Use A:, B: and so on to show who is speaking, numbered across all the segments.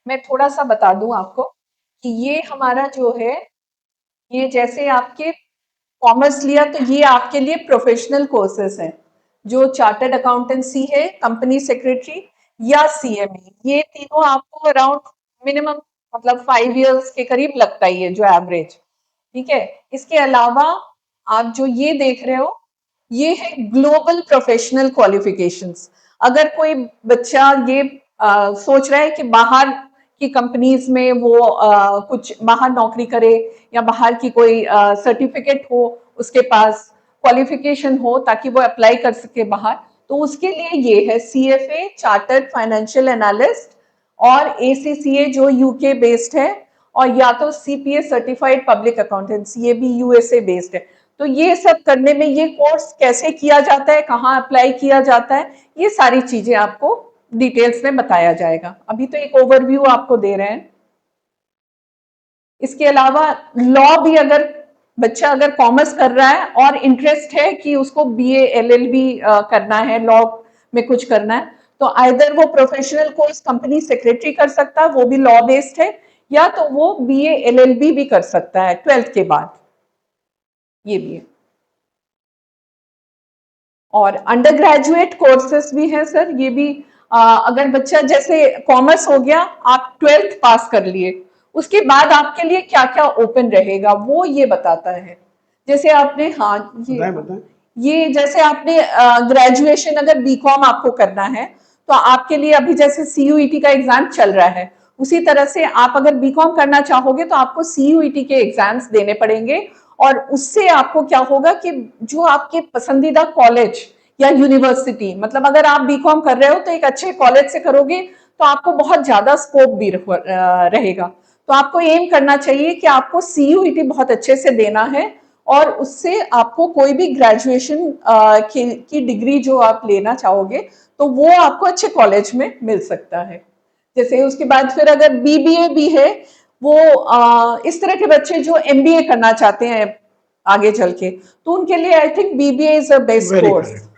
A: मैं थोड़ा सा बता दूं आपको कि ये हमारा जो है, ये जैसे आपके कॉमर्स लिया तो ये आपके लिए प्रोफेशनल कोर्सेज हैं, जो चार्टर्ड अकाउंटेंसी है, कंपनी सेक्रेटरी या सीएमए, ये तीनों आपको अराउंड मिनिमम मतलब 5 इयर्स के करीब लगता ही है जो एवरेज। ठीक है। इसके अलावा आप जो ये देख रहे हो, ये है ग्लोबल प्रोफेशनल क्वालिफिकेशंस। अगर कोई बच्चा ये सोच रहा है कि बाहर की कंपनीज में वो कुछ बाहर नौकरी करे, या बाहर की कोई सर्टिफिकेट हो उसके पास, क्वालिफिकेशन हो ताकि वो अप्लाई कर सके बाहर, तो उसके लिए ये है सीएफए चार्टर्ड फाइनेंशियल एनालिस्ट, और एसीसीए जो यूके बेस्ड है, और या तो सीपीए सर्टिफाइड पब्लिक अकाउंटेंसी, ये भी यूएसए बेस्ड है। तो ये सब करने में ये कोर्स कैसे किया जाता है, कहाँ अप्लाई किया जाता है, ये सारी चीजें आपको डिटेल्स में बताया जाएगा। अभी तो एक ओवरव्यू आपको दे रहे हैं। इसके अलावा लॉ भी, अगर बच्चा अगर कॉमर्स कर रहा है और इंटरेस्ट है कि उसको बीए एलएलबी करना है, लॉ में कुछ करना है, तो आइदर वो प्रोफेशनल कोर्स कंपनी सेक्रेटरी कर सकता है, वो भी लॉ बेस्ड है, या तो वो बीए एलएलबी भी कर सकता है 12th के बाद, ये भी है। और अंडर ग्रेजुएट कोर्सेस भी हैं सर, ये भी अगर बच्चा जैसे कॉमर्स हो गया, आप 12th पास कर लिए, उसके बाद आपके लिए क्या क्या ओपन रहेगा वो ये बताता है। जैसे आपने, हाँ,
B: बताएं बताएं।
A: ये जैसे आपने ग्रेजुएशन अगर बीकॉम आपको करना है, तो आपके लिए अभी जैसे सीयूईटी का एग्जाम चल रहा है, उसी तरह से आप अगर बीकॉम करना चाहोगे तो आपको सीयूईटी के एग्जाम्स देने पड़ेंगे, और उससे आपको क्या होगा कि जो आपके पसंदीदा कॉलेज या यूनिवर्सिटी, मतलब अगर आप बीकॉम कर रहे हो तो एक अच्छे कॉलेज से करोगे तो आपको बहुत ज्यादा स्कोप भी रहेगा। तो आपको एम करना चाहिए कि आपको सीयूईटी बहुत अच्छे से देना है, और उससे आपको कोई भी ग्रेजुएशन की डिग्री जो आप लेना चाहोगे तो वो आपको अच्छे कॉलेज में मिल सकता है। जैसे उसके बाद फिर अगर बीबीए भी है, वो इस तरह के बच्चे जो एमबीए करना चाहते हैं आगे चल के, तो उनके लिए I think BBA is a best
B: very
A: course.
B: Correct.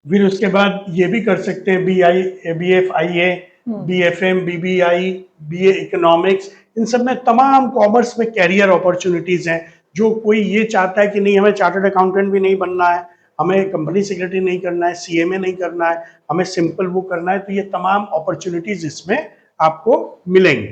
B: फिर उसके बाद ये भी कर सकते हैं, B I, B F I A, B F M, B B I, B A economics. इन सब में तमाम कॉमर्स में कैरियर अपॉर्चुनिटीज हैं। जो कोई ये चाहता है कि नहीं हमें चार्टर्ड अकाउंटेंट भी नहीं बनना है, हमें कंपनी सेक्रेटरी नहीं करना है, सीएमए नहीं करना है, हमें सिंपल वो करना है, तो ये तमाम अपॉर्चुनिटीज इसमें आपको मिलेंगे।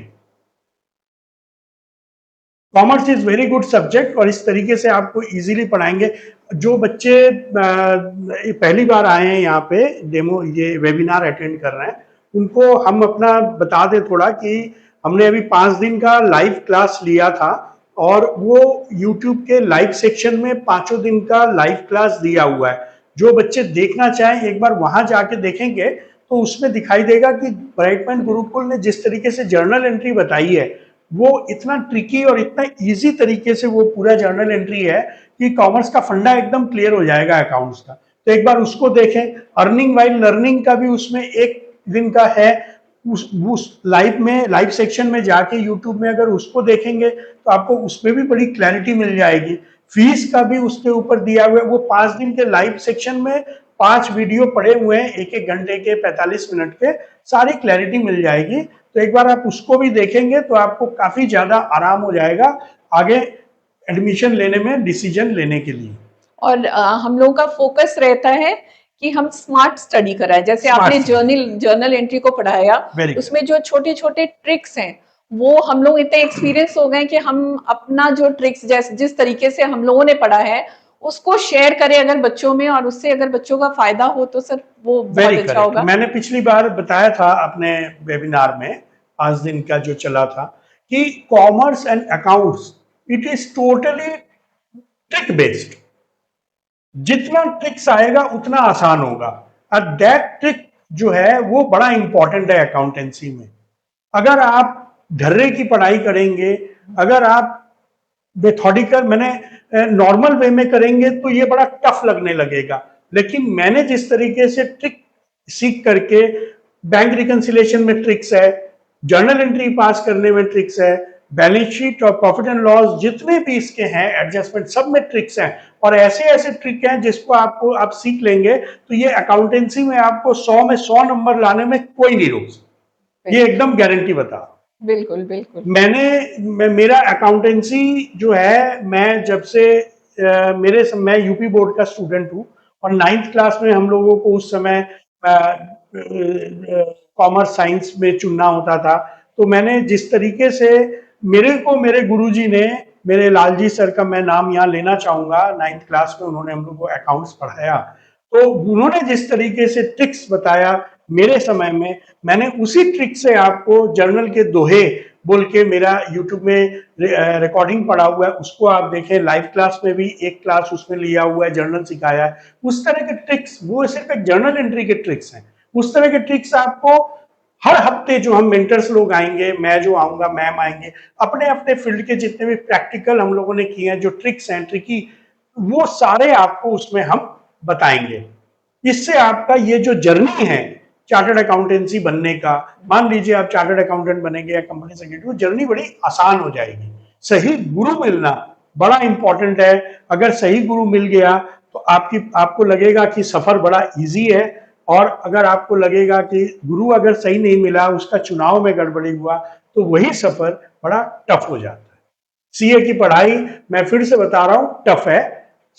B: Commerce is very good subject, और इस तरीके से आपको इजीली पढ़ाएंगे। जो बच्चे पहली बार आए हैं यहाँ पे डेमो ये वेबिनार अटेंड कर रहे हैं, उनको हम अपना बता दें थोड़ा कि हमने अभी 5 दिन का लाइव क्लास लिया था, और वो यूट्यूब के लाइव सेक्शन में 5 दिन का लाइव क्लास दिया हुआ है। जो बच्चे देखना चाहें एक बार वहां जाके देखेंगे तो उसमें दिखाई देगा कि ब्राइटमैन गुरुकुल ने जिस तरीके से जर्नल एंट्री बताई है, वो इतना ट्रिकी और इतना इजी तरीके से वो पूरा जर्नल एंट्री है कि कॉमर्स का फंडा एकदम क्लियर हो जाएगा अकाउंट्स का। तो एक बार उसको देखें। अर्निंग वाइल लर्निंग का भी उसमें 1 दिन का है। उस लाइव में, लाइव सेक्शन में जाके यूट्यूब में अगर उसको देखेंगे तो आपको उसमें भी बड़ी क्लैरिटी मिल जाएगी। फीस का भी उसके ऊपर दिया हुआ है। वो 5 दिन के लाइव सेक्शन में 5 वीडियो पड़े हुए हैं, 1-1 घंटे के, 45 मिनट के, सारी क्लैरिटी मिल जाएगी। तो एक बार आप उसको भी देखेंगे तो आपको काफी ज्यादा आराम हो जाएगा आगे एडमिशन लेने में, डिसीजन लेने के लिए।
A: और हम लोगों का फोकस रहता है कि हम स्मार्ट स्टडी कराएं। जैसे आपने
B: स्मार्ट।
A: जर्नल एंट्री को पढ़ाया,
B: वेरी गुड।
A: उसमें जो छोटे छोटे ट्रिक्स हैं, वो हम लोग इतने एक्सपीरियंस हो गए कि हम अपना जो ट्रिक्स जैसे जिस तरीके से हम लोगों ने पढ़ा है उसको शेयर करें अगर बच्चों में, और उससे अगर बच्चों का फायदा हो तो सर वो बहुत
B: वेरी
A: अच्छा
B: करेक्ट।
A: होगा।
B: मैंने पिछली बार बताया था अपने वेबिनार में, 5 दिन का जो चला था, कि commerce and accounts it is totally trick based. जितना ट्रिक्स आएगा उतना आसान होगा, और दैट ट्रिक जो है वो बड़ा इंपॉर्टेंट है अकाउंटेंसी में। अगर आप ढर्रे की पढ़ाई करेंगे, अगर आप मेथोडिकल मैंने नॉर्मल वे में करेंगे तो ये बड़ा टफ लगने लगेगा। लेकिन मैंने जिस तरीके से ट्रिक सीख करके, बैंक रिकंसिलेशन में ट्रिक्स है, जर्नल एंट्री पास करने में ट्रिक्स है, बैलेंस शीट और प्रॉफिट एंड लॉस जितने भी इसके हैं एडजस्टमेंट, सब में ट्रिक्स हैं। और ऐसे ऐसे ट्रिक हैं जिसको आपको आप सीख लेंगे तो ये अकाउंटेंसी में आपको 100 में 100 नंबर लाने में कोई नहीं रोक सकता। ये एकदम गारंटी बता।
A: बिल्कुल बिल्कुल।
B: मेरा अकाउंटेंसी जो है, मैं जब से मैं यूपी बोर्ड का स्टूडेंट हूँ, और 9th क्लास में हम लोगों को उस समय कॉमर्स साइंस में चुनना होता था। तो मैंने जिस तरीके से मेरे गुरुजी ने, मेरे लालजी सर का मैं नाम यहाँ लेना चाहूंगा, 9th क्लास में उन्होंने हम लोग को अकाउंट्स पढ़ाया। तो उन्होंने जिस तरीके से ट्रिक्स बताया मेरे समय में, मैंने उसी ट्रिक से आपको जर्नल के दोहे बोल के, मेरा यूट्यूब में रिकॉर्डिंग पड़ा हुआ है, उसको आप देखें। लाइव क्लास में भी एक क्लास उसमें लिया हुआ है, जर्नल सिखाया है। उस तरह के ट्रिक्स, वो सिर्फ एक जर्नल एंट्री के ट्रिक्स हैं। उस तरह के ट्रिक्स आपको हर हफ्ते जो हम मेंटर्स लोग आएंगे, मैं जो आऊंगा, मैम आएंगे, अपने अपने फील्ड के जितने भी प्रैक्टिकल हम लोगों ने किए हैं, जो ट्रिक्स हैं ट्रिकी, वो सारे आपको उसमें हम बताएंगे। इससे आपका ये जो जर्नी है चार्टर्ड अकाउंटेंसी बनने का, मान लीजिए आप चार्टर्ड अकाउंटेंट बनेंगे या कंपनी सेक्रेटरी, वो जर्नी बड़ी आसान हो जाएगी। सही गुरु मिलना बड़ा इंपॉर्टेंट है। अगर सही गुरु मिल गया तो आपको लगेगा कि सफर बड़ा इजी है। और अगर आपको लगेगा कि गुरु अगर सही नहीं मिला, उसका चुनाव में गड़बड़ी हुआ, तो वही सफर बड़ा टफ हो जाता है। सीए की पढ़ाई, मैं फिर से बता रहा हूं, टफ है।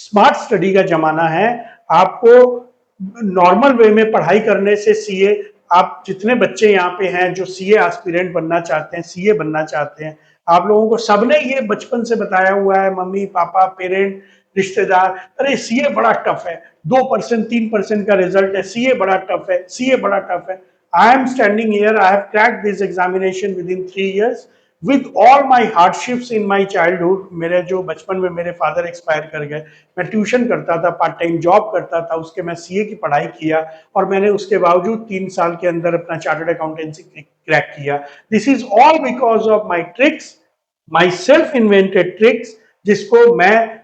B: स्मार्ट स्टडी का जमाना है। आपको नॉर्मल वे में पढ़ाई करने से सीए, आप जितने बच्चे यहाँ पे हैं जो सीए एस्पिरेंट बनना चाहते हैं, सीए बनना चाहते हैं, आप लोगों को सबने ये बचपन से बताया हुआ है, मम्मी पापा, पेरेंट, रिश्तेदार, अरे सीए बड़ा टफ है, 2% 3% का रिजल्ट है, सीए बड़ा टफ है, सीए बड़ा टफ है। I am standing here, I have cracked this examination with in 3 years with all my hardships in my childhood. मेरे जो बचपन में मेरे फादर एक्सपायर कर गए, मैं ट्यूशन करता था, पार्ट टाइम जॉब करता था, उसके मैं सीए की पढ़ाई किया, और मैंने उसके बावजूद 3 साल के अंदर अपना चार्टर्ड अकाउंटेंसी क्रैक किया। This is all because of my tricks, my self invented tricks, जिसको मैं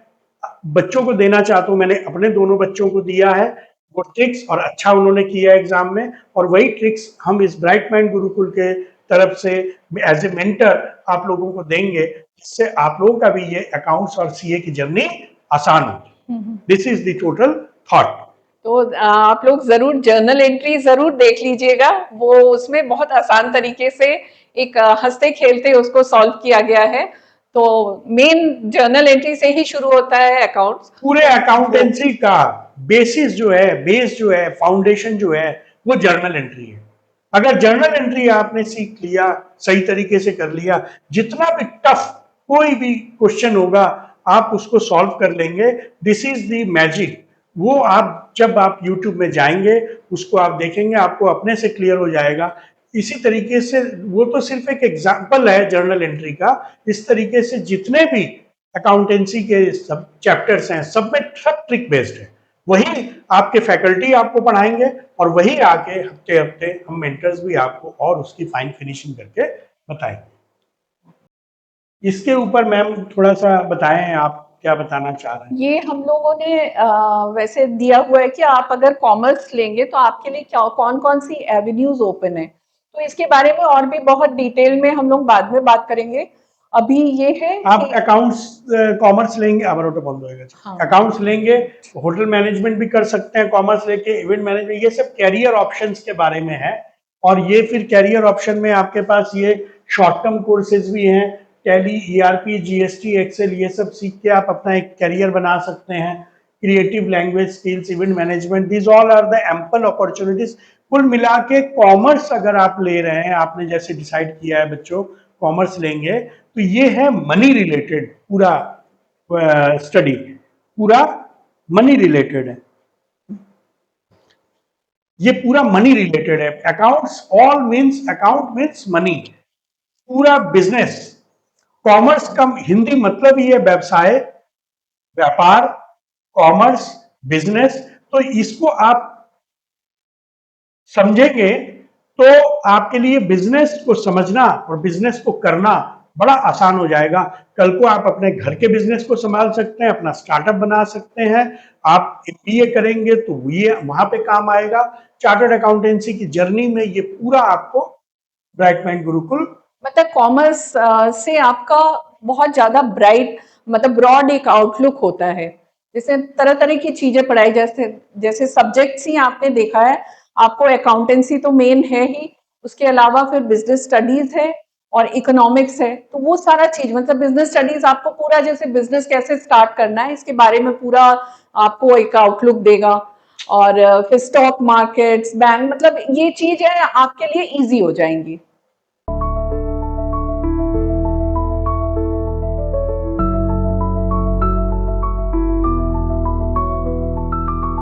B: बच्चों को देना चाहता हूं। मैंने अपने दोनों बच्चों को दिया है वो ट्रिक्स, और अच्छा उन्होंने किया एग्जाम में। और वही ट्रिक्स हम इस ब्राइट माइंड गुरुकुल के तरफ से एज ए मेंटर आप लोगों को देंगे, जिससे आप लोगों का भी ये अकाउंट्स और सीए की जर्नी आसान हो। This is the total thought.
A: तो आप लोग जरूर जर्नल एंट्री जरूर देख लीजिएगा, वो उसमें बहुत आसान तरीके से एक हंसते खेलते उसको सॉल्व किया गया है। तो मेन जर्नल एंट्री से ही शुरू होता है अकाउंट्स।
B: पूरे अकाउंटेंसी का बेसिस जो है, बेस जो है, फाउंडेशन जो है, वो जर्नल एंट्री है। अगर जर्नल एंट्री आपने सीख लिया, सही तरीके से कर लिया, जितना भी टफ कोई भी क्वेश्चन होगा आप उसको सॉल्व कर लेंगे। This is the magic. वो आप जब आप यूट्यूब में जाएंगे, उसको आप देखेंगे, आपको अपने से क्लियर हो जाएगा। इसी तरीके से, वो तो सिर्फ एक एग्जाम्पल है जर्नल एंट्री का। इस तरीके से जितने भी अकाउंटेंसी के सब चैप्टर्स हैं, सब में सब ट्रिक बेस्ड है। वही आपके फैकल्टी आपको पढ़ाएंगे, और वही आके हफ्ते हफ्ते हम मेंटर्स भी आपको और उसकी फाइन फिनिशिंग करके बताएंगे। इसके ऊपर मैम थोड़ा सा बताएं, आप क्या बताना चाह रहे हैं?
A: ये हम लोगों ने वैसे दिया हुआ है कि आप अगर कॉमर्स लेंगे तो आपके लिए क्या कौन कौन सी एवेन्यूज ओपन है। तो इसके बारे में और भी बहुत डिटेल में हम लोग बाद में बात करेंगे। अभी ये है
B: आप
A: कि
B: अकाउंट्स कॉमर्स लेंगे, अब ऑटो बंद होएगा।
A: हाँ,
B: अकाउंट्स लेंगे, होटल मैनेजमेंट भी कर सकते हैं कॉमर्स लेके, इवेंट मैनेजमेंट, ये सब कैरियर ऑप्शंस के बारे में है। और ये फिर कैरियर ऑप्शन में आपके पास ये शॉर्ट टर्म कोर्सेज भी हैं, टैली, ईआरपी, जीएसटी, एक्सेल, ये सब सीख के आप अपना एक कैरियर बना सकते हैं। Creative language skills, event management, this all are the ample opportunities. कुल मिला के कॉमर्स अगर आप ले रहे हैं, आपने जैसे डिसाइड किया है बच्चों कॉमर्स लेंगे, तो ये है मनी रिलेटेड पूरा स्टडी, पूरा मनी रिलेटेड है। ये पूरा मनी रिलेटेड है। Accounts all means, account means money, पूरा बिजनेस। कॉमर्स का हिंदी मतलब ही है व्यवसाय, व्यापार, कॉमर्स, बिजनेस। तो इसको आप समझेंगे तो आपके लिए बिजनेस को समझना और बिजनेस को करना बड़ा आसान हो जाएगा। कल को आप अपने घर के बिजनेस को संभाल सकते हैं, अपना स्टार्टअप बना सकते हैं। आप एमबीए करेंगे तो ये वहां पे काम आएगा। चार्टर्ड अकाउंटेंसी की जर्नी में ये पूरा आपको ब्राइट माइंड गुरुकुल,
A: मतलब कॉमर्स से आपका बहुत ज्यादा ब्राइट, मतलब ब्रॉड एक आउटलुक होता है, जैसे तरह तरह की चीजें पढ़ाई, जैसे जैसे सब्जेक्ट्स ही आपने देखा है। आपको अकाउंटेंसी तो मेन है ही, उसके अलावा फिर बिजनेस स्टडीज है और इकोनॉमिक्स है। तो वो सारा चीज मतलब बिजनेस स्टडीज आपको पूरा जैसे बिजनेस कैसे स्टार्ट करना है इसके बारे में पूरा आपको एक आउटलुक देगा। और फिर स्टॉक मार्केट्स बैंक मतलब ये चीज है आपके लिए इजी हो जाएंगी।